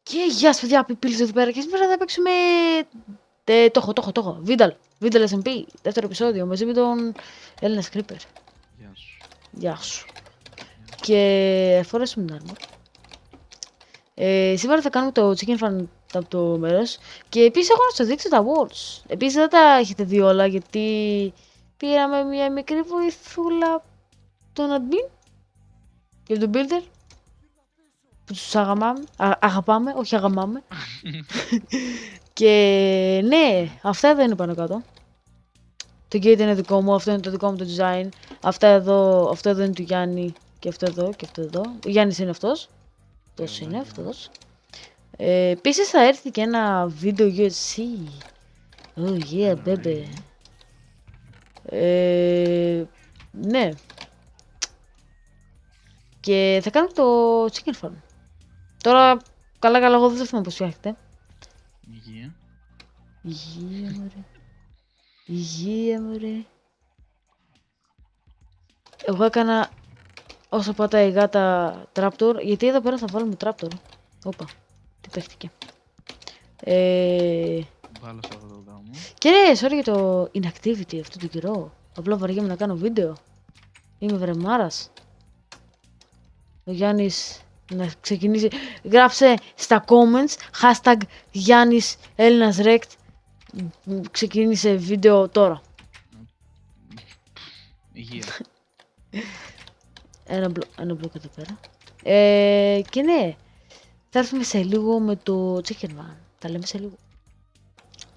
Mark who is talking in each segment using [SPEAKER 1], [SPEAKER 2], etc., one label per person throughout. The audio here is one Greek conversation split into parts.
[SPEAKER 1] Και γεια σας παιδιά, Πιπίλης εδώ πέρα και σήμερα θα παίξουμε... Το έχω. Βίνταλ SMP, δεύτερο επεισόδιο, μαζί με τον Έλληνα Σκρίπερ.
[SPEAKER 2] Γεια σου.
[SPEAKER 1] Γεια σου. Και φορέσουμε την armor. Σήμερα θα κάνουμε το chicken farm από το μέρος. Και επίσης έχω να σας δείξω τα walls. Επίσης δεν τα έχετε δει όλα γιατί πήραμε μια μικρή βοηθούλα τον admin και τον builder. Που τους αγαπάμε, όχι αγαμάμε. Και ναι, αυτά εδώ είναι πάνω κάτω. Το gate είναι δικό μου, αυτό είναι το δικό μου το design. Αυτό εδώ είναι του Γιάννη και αυτό εδώ και αυτό εδώ. Ο Γιάννης είναι αυτός. Αυτός είναι αυτός. Επίσης θα έρθει και ένα βίντεο UFC. Oh yeah baby. Ναι. Και θα κάνουμε το chicken farm. Τώρα, καλά εγώ δεν θα θυμάμαι πώς φτιάχτεται.
[SPEAKER 2] Υγεία.
[SPEAKER 1] Υγεία μωρέ. Εγώ έκανα όσο πατάει η γάτα τράπτορ, γιατί εδώ πέρα θα βάλουμε τράπτορ. Όπα, τι παίχτηκε.
[SPEAKER 2] Βάλω σε αυτό το δρόμο.
[SPEAKER 1] Και ρε, sorry για το inactivity αυτό το καιρό. Απλά βαριέμαι να κάνω βίντεο. Είμαι βρεμάρας. Ο Γιάννης να ξεκινήσει. Γράψε στα comments hashtag Γιάννης Έλληνας Rect. Ξεκίνησε βίντεο τώρα.
[SPEAKER 2] Υγεία.
[SPEAKER 1] Ένα μπλοκ εδώ πέρα. Και ναι, θα έρθουμε σε λίγο με το chicken farm. Τα λέμε σε λίγο.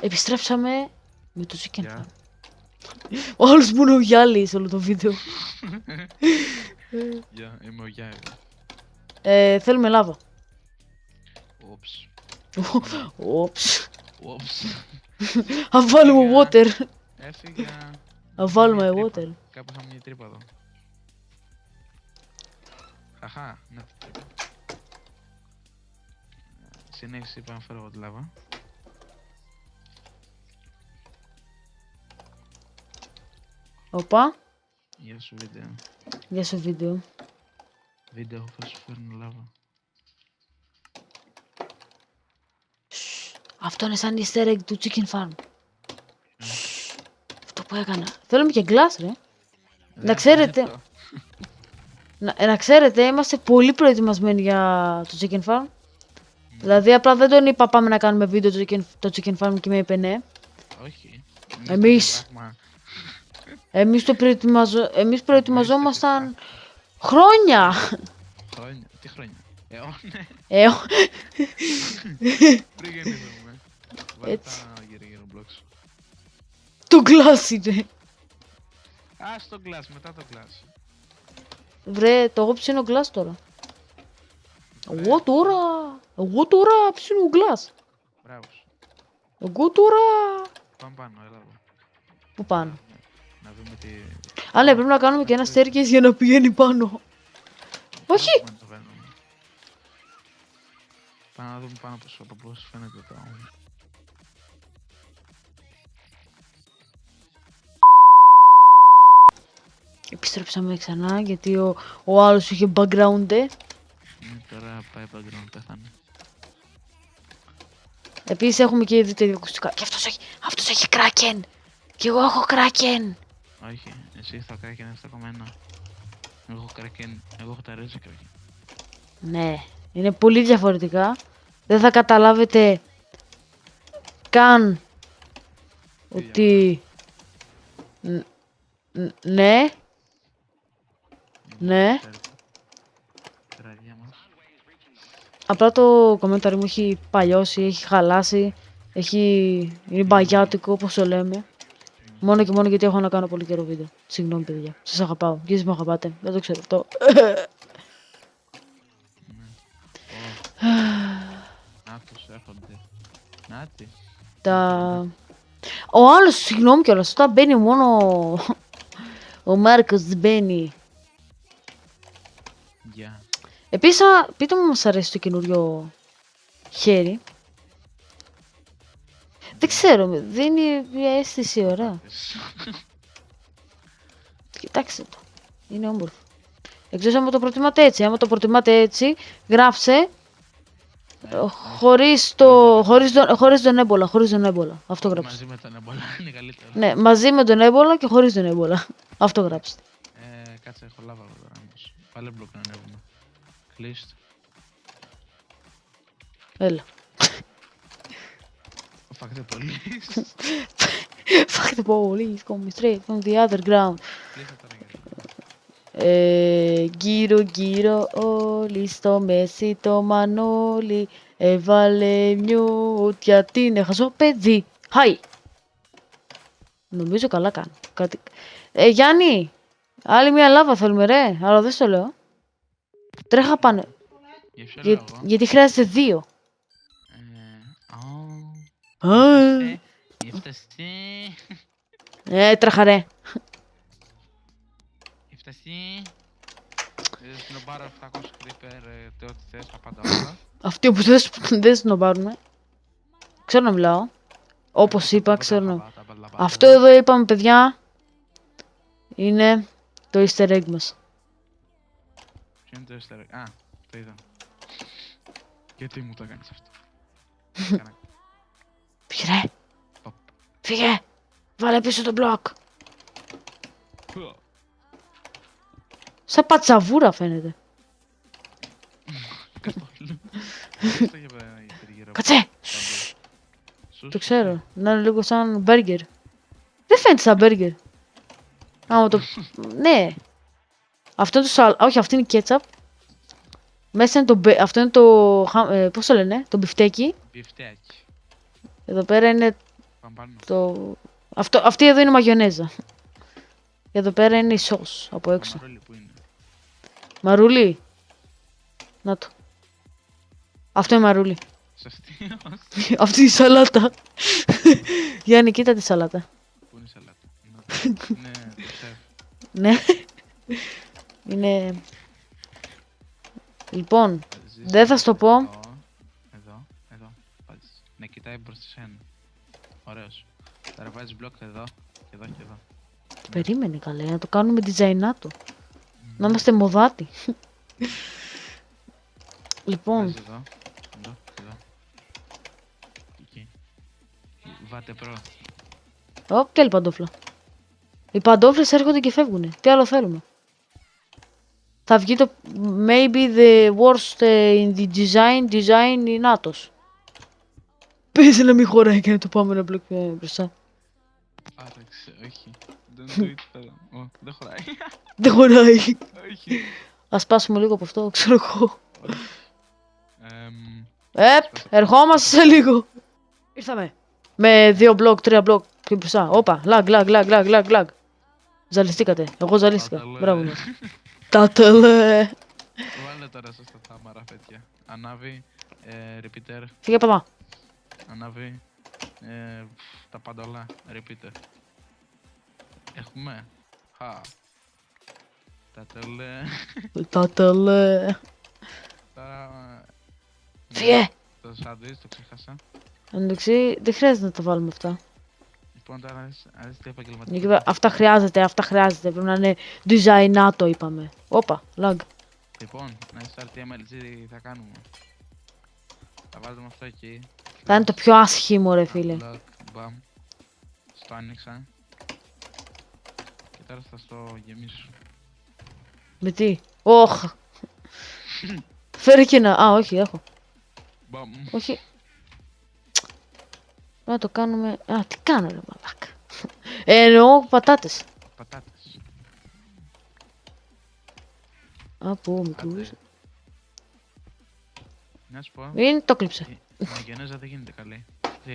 [SPEAKER 1] Επιστρέψαμε με το chicken farm. Ο άλλος μου είναι ο Γιάλης όλο το βίντεο.
[SPEAKER 2] Γεια, είμαι ο Γιάννης.
[SPEAKER 1] Θέλουμε λάβα.
[SPEAKER 2] Όψ.
[SPEAKER 1] Όψ.
[SPEAKER 2] Όψ.
[SPEAKER 1] Α βάλουμε water.
[SPEAKER 2] Έφυγα.
[SPEAKER 1] Α βάλουμε water.
[SPEAKER 2] Κάπου είχα μια τρύπα εδώ. Χαχά, ναι. Συνέχισε, είπα να φέρω εγώ τη λάβα.
[SPEAKER 1] Οπα.
[SPEAKER 2] Γεια σου βίντεο.
[SPEAKER 1] Γεια σου βίντεο.
[SPEAKER 2] Βίντεο θα σου φέρνω λάβα.
[SPEAKER 1] Αυτό είναι σαν easter egg του chicken farm. Αυτό που έκανα. Θέλουμε και glass ρε. Να ξέρετε. Να ξέρετε, είμαστε πολύ προετοιμασμένοι για το chicken farm. Δηλαδή απλά δεν τον είπα πάμε να κάνουμε βίντεο το chicken farm και με είπε ναι.
[SPEAKER 2] Όχι. Εμείς
[SPEAKER 1] προετοιμαζόμασταν χρόνια.
[SPEAKER 2] Χρόνια. Τι χρόνια. Ναι. Πριν γεννηθούμε. Βάλε τα γύρω blocks.
[SPEAKER 1] Το glass είναι.
[SPEAKER 2] Στο glass, μετά το glass.
[SPEAKER 1] Βρε, το εγώ ψήνω glass τώρα. Εγώ τώρα ψήνω glass.
[SPEAKER 2] Μπράβο.
[SPEAKER 1] Εγώ τώρα...
[SPEAKER 2] Πάμε πάνω, έλα εδώ.
[SPEAKER 1] Πού πάνω?
[SPEAKER 2] Να δούμε τι...
[SPEAKER 1] Α, ναι, πρέπει να κάνουμε και ένα staircase για να πηγαίνει πάνω. Όχι!
[SPEAKER 2] Πάμε να δούμε πάνω από πώς φαίνεται το...
[SPEAKER 1] Επιστρέψαμε ξανά γιατί ο άλλος είχε background.
[SPEAKER 2] Τώρα πάει background, πέθανε.
[SPEAKER 1] Επίσης έχουμε και δει τέτοια ακουστικά. Και αυτός έχει kraken! Και εγώ έχω kraken!
[SPEAKER 2] Όχι, εσύ θα kraken είναι στα κομμένα. Εγώ έχω kraken, εγώ έχω τα ρέζα kraken.
[SPEAKER 1] Ναι, είναι πολύ διαφορετικά. Δεν θα καταλάβετε καν ότι... Ναι. Ναι. Απλά το commentary μου έχει παλιώσει, έχει χαλάσει, είναι μπαγιάτικο όπως το λέμε. Μόνο και μόνο γιατί έχω να κάνω πολύ καιρό βίντεο. Συγγνώμη παιδιά, σας αγαπάω. Και εσείς με αγαπάτε, δεν το ξέρω αυτό.
[SPEAKER 2] Νάτος έρχονται. Νάτι.
[SPEAKER 1] Ο άλλος, συγγνώμη κιόλας, όταν μπαίνει μόνο ο Μάρκος δεν μπαίνει.
[SPEAKER 2] Γεια.
[SPEAKER 1] Επίσης, πείτε μου μας αρέσει το καινούριο χέρι. Δεν ξέρω, δίνει μια αίσθηση ωραία. Κοιτάξτε το, είναι όμορφο. Εκτός άμα το προτιμάτε έτσι, άμα το προτιμάτε έτσι, γράψε Χωρίς τον έμπολα. Αυτό γράψτε.
[SPEAKER 2] Μαζί με τον Εμπόλα είναι καλύτερο.
[SPEAKER 1] Ναι, μαζί με τον έμπολα και χωρίς τον έμπολα. Αυτό γράψτε.
[SPEAKER 2] Κάτσε, έχω λάβα εδώ τώρα. Πάλι μπλοκ να ανέβουμε. Κλείστο.
[SPEAKER 1] Έλα.
[SPEAKER 2] Fuck the police.
[SPEAKER 1] Fuck the police, coming straight from the other ground.
[SPEAKER 2] Κλείστε τώρα για
[SPEAKER 1] Γύρω όλοι στο μέση το μανόλι. Έβαλε μιούτ γιατί είναι χαζό παιδί. Χάι. Νομίζω καλά κάνω. Γιάννη, άλλη μια λάβα θέλουμε ρε, αλλά δεν στο λέω. Τρέχα πάνω.
[SPEAKER 2] Για ποιο λόγο?
[SPEAKER 1] Γιατί χρειάζεται 2.
[SPEAKER 2] Έφτασε.
[SPEAKER 1] Τρέχα ρε.
[SPEAKER 2] Έφτασε. Σνομπάρω 700 creeper, ό,τι θες, τα πάντα όλα.
[SPEAKER 1] Αυτοί που δεν σνομπάρουνε. Ξέρω να μιλάω. Όπως είπα, ξέρω να... Αυτό εδώ είπαμε, παιδιά, είναι το easter egg μας.
[SPEAKER 2] Ποιο είναι το easter egg? Α, το είδα. Γιατί μου το έκανες αυτό?
[SPEAKER 1] Φύγε ρε. Φύγε. Βάλε πίσω το μπλοκ. Σαν πατσαβούρα φαίνεται. Κατσέ. Το ξέρω. Να είναι λίγο σαν μπέργκερ. Δεν φαίνεται σαν μπέργκερ. Άμα το... Ναι. Αυτό είναι το σαλ... Όχι, αυτό είναι κέτσαπ. Μέσα είναι το... Αυτό είναι το... Πώς το λένε? Το μπιφτέκι.
[SPEAKER 2] Μπιφτέκι.
[SPEAKER 1] Εδώ πέρα είναι
[SPEAKER 2] Παμπάνω.
[SPEAKER 1] το... Αυτή εδώ είναι μαγιονέζα. Εδώ πέρα είναι η σως από έξω.
[SPEAKER 2] Μαρούλι που είναι?
[SPEAKER 1] Μαρούλι. Να το. Αυτό είναι μαρούλι.
[SPEAKER 2] Σωστίος.
[SPEAKER 1] Αυτή η σαλάτα. Γιάννη, κοίτα τη σαλάτα.
[SPEAKER 2] Πού είναι η σαλάτα? Είναι το σεφ.
[SPEAKER 1] Ναι. Είναι... Λοιπόν, δεν θα σου το πω.
[SPEAKER 2] Εδώ. Βάζεις. Ναι, κοιτάει προς τη σένα. Ωραίος. Τώρα βάζεις μπλοκ εδώ και εδώ και εδώ.
[SPEAKER 1] Περίμενε καλέ, να το κάνουμε designato. Να είμαστε μοδάτι. Λοιπόν,
[SPEAKER 2] Βάζεις εδώ. Εκεί. Βάτε προ.
[SPEAKER 1] και άλλη παντόφλα. Οι παντόφλες έρχονται και φεύγουνε. Τι άλλο θέλουμε? Θα βγει το maybe the worst in the design in Atos. Πες να μην χωράει και να το πάμε ένα μπλοκ μπροστά.
[SPEAKER 2] Άραξε, όχι. Don't do it, θέλω. Δεν χωράει.
[SPEAKER 1] Δεν χωράει.
[SPEAKER 2] Όχι.
[SPEAKER 1] Ας σπάσουμε λίγο από αυτό, ξέρω εγώ.
[SPEAKER 2] Εμ,
[SPEAKER 1] Ερχόμαστε σε λίγο. Ήρθαμε. Με 2 μπλοκ, 3 μπλοκ πιο μπροστά. Όπα, lag. Ζαλιστήκατε. Εγώ ζαλίστηκα.
[SPEAKER 2] Τάταλε.
[SPEAKER 1] Μπράβο μου. Τάτελε.
[SPEAKER 2] Βάλε τώρα σωστά τα μαραφέτια. Ανάβει, repeater,
[SPEAKER 1] Φύγε από εδώ.
[SPEAKER 2] ανάβει, τα πάντα όλα, repeater. Έχουμε. Χα. Τάταλε.
[SPEAKER 1] Τάτελε.
[SPEAKER 2] Τώρα...
[SPEAKER 1] Φύγε.
[SPEAKER 2] Το σάντουιτς το ξέχασα.
[SPEAKER 1] Εντάξει, δεν χρειάζεται να τα βάλουμε αυτά.
[SPEAKER 2] Λοιπόν, τώρα αρέσει τι
[SPEAKER 1] Εκεί
[SPEAKER 2] επαγγελματικό.
[SPEAKER 1] πέρα, αυτά χρειάζεται. Πρέπει να είναι designato, είπαμε. Όπα, lag.
[SPEAKER 2] Λοιπόν, να είσαι RTML, τι θα κάνουμε? Θα βάλουμε αυτό εκεί.
[SPEAKER 1] Θα είναι το πιο άσχημο, ρε φίλε.
[SPEAKER 2] Lock, bam. Στο άνοιξα. Και τώρα θα στο γεμίσω.
[SPEAKER 1] Με τι? Όχ. Φέρε και ένα. Α, όχι, έχω.
[SPEAKER 2] Μπαμ.
[SPEAKER 1] Όχι. Να το κάνουμε... Α, τι κάνω ρε μαλάκα. Εννοώ πατάτες.
[SPEAKER 2] Πατάτες.
[SPEAKER 1] Από μικρούς.
[SPEAKER 2] Άντε. Να σου πω,
[SPEAKER 1] Μην το κλείψε.
[SPEAKER 2] η μαγιονέζα δεν γίνεται καλή.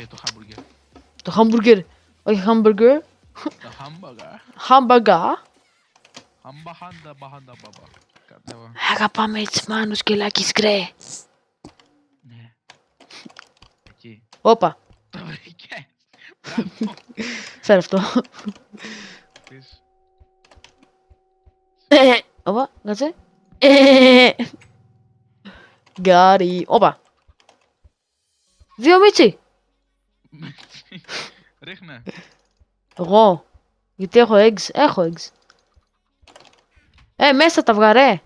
[SPEAKER 2] Το χάμπουργκερ.
[SPEAKER 1] Το χάμπουργκερ. Όχι χάμπουργκερ.
[SPEAKER 2] Το χάμπαγα.
[SPEAKER 1] Χάμπαγκα.
[SPEAKER 2] Χάμπαχάντα μπαχάντα μπαμπα. Κατέβα.
[SPEAKER 1] Αγαπάμε τις μάνους και λάκης γκρε.
[SPEAKER 2] Ναι. Εκεί.
[SPEAKER 1] Όπα.
[SPEAKER 2] Το βρήκες. Μπράβο.
[SPEAKER 1] Φέρε αυτό.
[SPEAKER 2] Πεις.
[SPEAKER 1] Όπα, κάτσε. Γκάρι. Όπα. 2 μίτσι.
[SPEAKER 2] Ρίχνε.
[SPEAKER 1] Εγώ. Γιατί έχω eggs. Έχω eggs. Μέσα τα αυγά, ρε.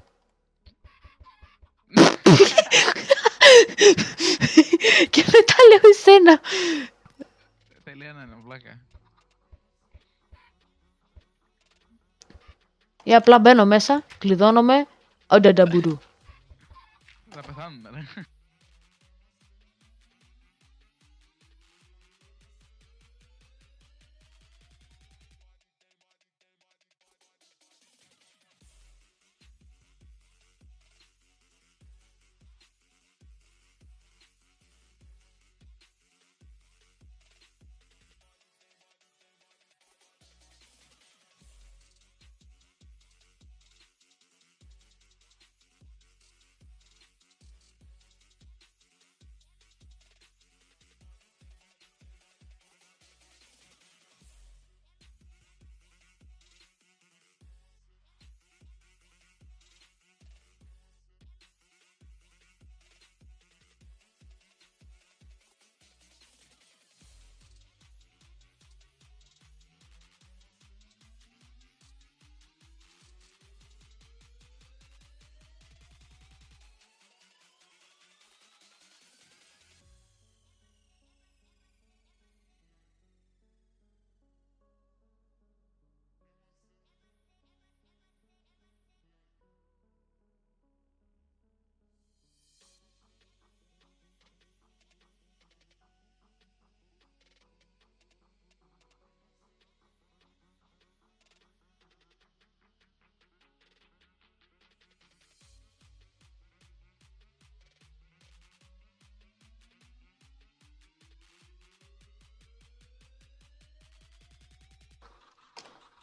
[SPEAKER 1] Ή απλά μπαίνω μέσα, κλειδώνομαι, αντανταμπουρού.
[SPEAKER 2] Θα πεθάνουμε, ρε.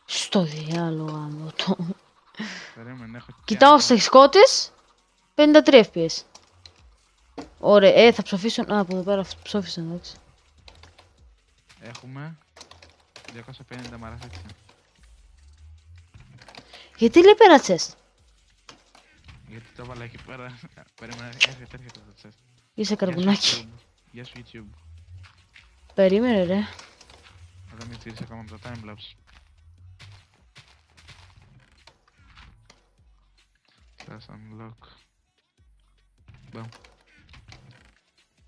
[SPEAKER 1] Στο διάλογο άμα το.
[SPEAKER 2] Περίμενε, έχω και
[SPEAKER 1] Κοιτάω
[SPEAKER 2] άλλο.
[SPEAKER 1] στις σκότες, 53 FPS. Ωραία, θα ψοφήσω. Α, από εδώ πέρα ψόφισα, εντάξει.
[SPEAKER 2] Έχουμε 250 μαραθέτια.
[SPEAKER 1] Γιατί λέει πέρα chest.
[SPEAKER 2] Γιατί το έβαλα εκεί πέρα. Περίμενε, έρχεται το chest.
[SPEAKER 1] Είσαι
[SPEAKER 2] Γεια σου,
[SPEAKER 1] καρπουνάκι.
[SPEAKER 2] YouTube. Γεια σου YouTube.
[SPEAKER 1] Περίμενε ρε.
[SPEAKER 2] Δεν με τσίρισε ακόμα το timelapse. Slash unlock. Μπαμ.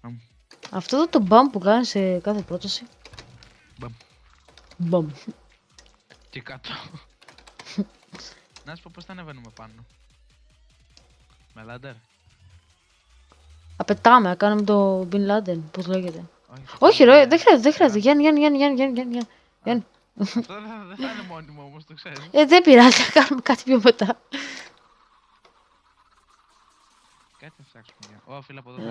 [SPEAKER 2] Μπαμ.
[SPEAKER 1] Αυτό εδώ το μπαμ που κάνει σε κάθε πρόταση.
[SPEAKER 2] Μπαμ.
[SPEAKER 1] Μπαμ.
[SPEAKER 2] Και κάτω. Να σου πω πώς θα ανεβαίνουμε πάνω. Με ladder.
[SPEAKER 1] Απετάμε, να κάνουμε το Bin Laden, πώς λέγεται.
[SPEAKER 2] Όχι,
[SPEAKER 1] Όχι ρε, δεν χρειάζεται. Γιάννη.
[SPEAKER 2] Αυτό δεν θα είναι μόνιμο όμως, το ξέρεις.
[SPEAKER 1] Δεν πειράζει, θα κάνουμε κάτι πιο μετά.
[SPEAKER 2] Κάτι θα φτιάξουμε. Ω, φίλε, από εδώ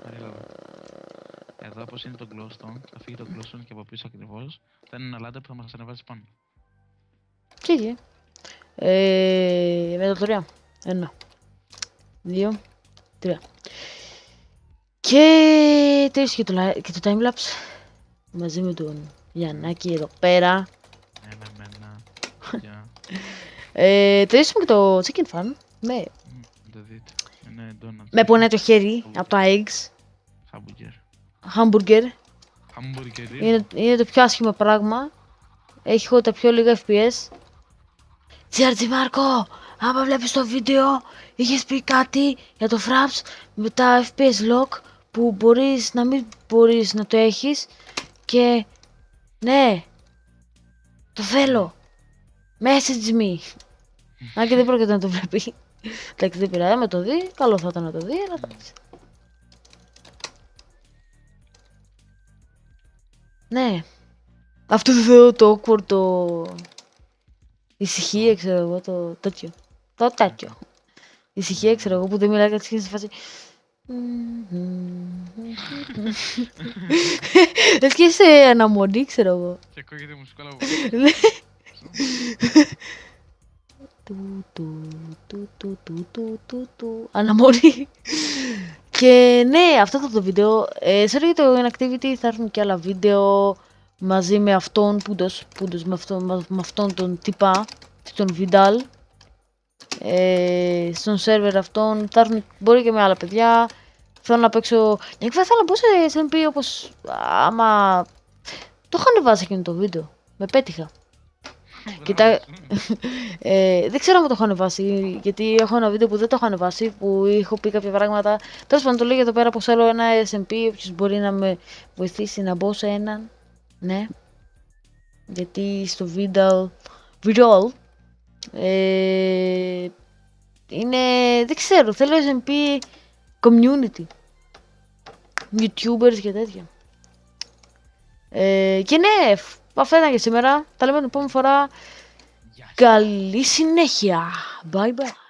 [SPEAKER 2] πέρα. Εδώ όπως είναι το glowstone, θα φύγει το glowstone και από πίσω ακριβώς. Θα είναι ένα ladder που θα μας ανεβάσει πάνω.
[SPEAKER 1] Φύγε. Με το 3. 1, 2, 3. Και τέλειωσε και το timelapse. Μαζί με τον Γιαννάκη εδώ πέρα.
[SPEAKER 2] Γεια.
[SPEAKER 1] Τελειώσαμε και το chicken farm. Ναι.
[SPEAKER 2] Το δείτε. Είναι donut.
[SPEAKER 1] Με πονάει το χέρι από τα eggs.
[SPEAKER 2] Hamburger.
[SPEAKER 1] Hamburger.
[SPEAKER 2] Hamburger.
[SPEAKER 1] Είναι το πιο άσχημο πράγμα. Έχω τα πιο λίγα FPS. GRG Μάρκο, άμα βλέπεις το βίντεο, είχες πει κάτι για το Fraps με τα FPS lock που μπορείς να μην μπορείς να το έχεις και ναι, το θέλω. Message me. Αν και δεν πρόκειται να το βλέπει. Εντάξει, δεν πειράζει, άμα το δει, καλό θα ήταν να το δει, αλλά εντάξει. Ναι. Αυτό το awkward, το ησυχία, ξέρω εγώ, το τέτοιο. Το τέτοιο. Ησυχία, ξέρω εγώ, που δεν μιλάει κάτι σε φάση. Λες και σε αναμονή, ξέρω εγώ.
[SPEAKER 2] Και ακούγεται μουσικό λόγο.
[SPEAKER 1] Αναμονή. Και ναι, αυτό ήταν το βίντεο. Sorry για το inactivity, θα έρθουν και άλλα βίντεο μαζί με αυτόν, Πούντος, με αυτόν τον τυπά, τον Vidal. Στον σερβερ αυτόν, θα έρθουν, μπορεί και με άλλα παιδιά. Θέλω να παίξω. Γενικά θέλω να μπω σε SMP όπως άμα. Το είχα ανεβάσει εκείνο το βίντεο. Με πέτυχα. Κοιτά, δεν ξέρω αν το έχω ανεβάσει, γιατί έχω ένα βίντεο που δεν το έχω ανεβάσει, που έχω πει κάποια πράγματα. Τέλος πάντων, το λέγει εδώ πέρα πως θέλω ένα SMP, όποιος μπορεί να με βοηθήσει να μπω σε έναν. Ναι. Γιατί στο Vidal Είναι, δεν ξέρω, θέλω SMP community. YouTubers και τέτοια. Και ναι, αυτά ήταν για σήμερα. Τα λέμε την επόμενη φορά.
[SPEAKER 2] Γεια σας.
[SPEAKER 1] Καλή συνέχεια. Bye bye.